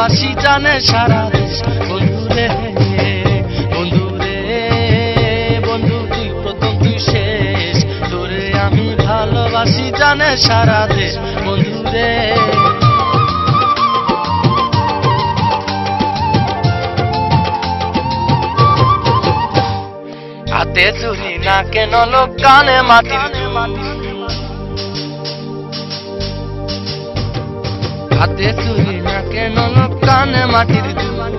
ভালোবাসি জানে সারা দেশ। বন্ধুরে বন্ধুরে বন্ধু তুই প্রথম তুই শেষ, তোরে আমি ভালোবাসি জানে সারা দেশ। বন্ধুরে হাতে চুরি নাকে নলক কানে মাটির হাতে চুরি নাকে নলক কানে মাটির দুল,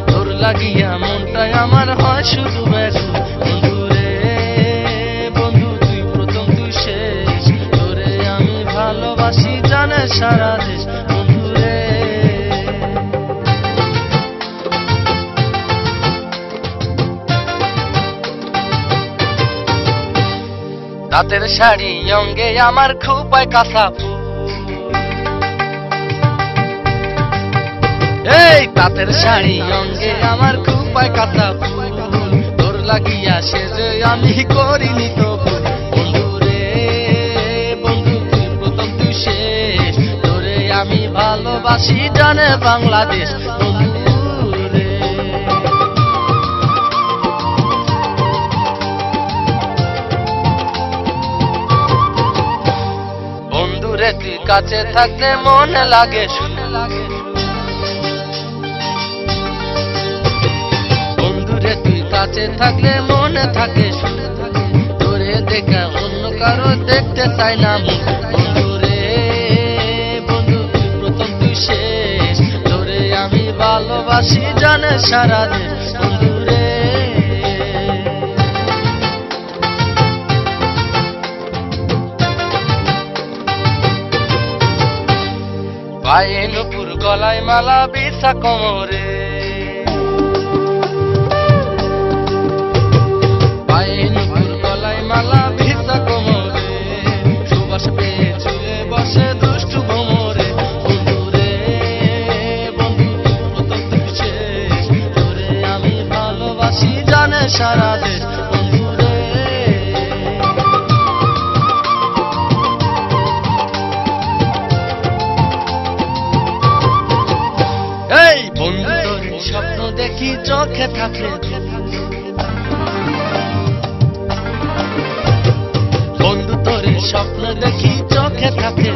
তোর লাগিয়া মনটাই আমার হয় শুধু ব্যাকুল। বন্ধুরে বন্ধু তুই প্রথম তুই শেষ, তোরে আমি ভালোবাসি জানে সারা দেশ। বন্ধুরে তাঁতের শাড়ি অঙ্গে আমার খোপায় কাঁথা ফুল, এই তাঁতের শাড়ি অঙ্গে আমার খোপায় কাঁথা ফুল, তোর লাগিয়া সেজে আমি করিনি তো ভুল। বন্ধুরে বন্ধু তুই প্রথম তুই শেষ, তোরে আমি ভালোবাসি জানে বাংলাদেশ। বন্ধুরে বন্ধুরে তুই কাছে থাকতে মনে লাগে শুনে লাগে, বন্ধুরে তুই কাছে থাকলে মনে থাকে শুনে থাকে, তোরে দেখা অন্য কারো দেখতে চাই না মুখ। বন্ধুরে বন্ধু তুই প্রথম তুই শেষ, তোরে আমি ভালোবাসি জানে সারা দেশ। বন্ধুরে পায়ে নুপুর গলায় মালা বিছা কোমরে, পায়ে নুপুর গলায় মালা বিছা কোমরে, সুবাস পেয়ে চুলে বসে দুষ্টু ভোমরে। বন্ধুরে বন্ধু তুই প্রথম তুই শেষ, তোরে আমি ভালোবাসি জানে সারা দেশ। বন্ধুরে এই বন্ধু তোর স্বপ্ন দেখি চোখে থাকে, বন্ধু তোর স্বপ্ন দেখি চোখে থাকে,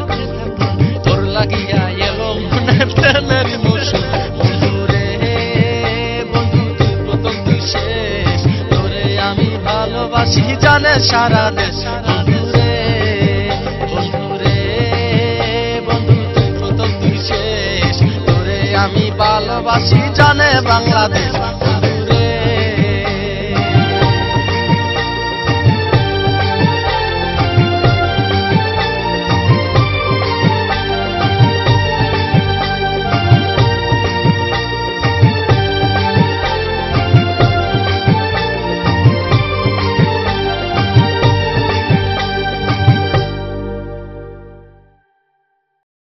তোর লাগিয়া এলো মনে প্রেমের মৌসুম। বন্ধুরে বন্ধু তুই প্রথম তুই শেষ, তোরে আমি ভালোবাসি জানে সারা দেশ। বন্ধুরে বন্ধুরে বন্ধু তুই প্রথম তুই শেষ, তোরে আমি ভালোবাসি জানে বাংলাদেশ।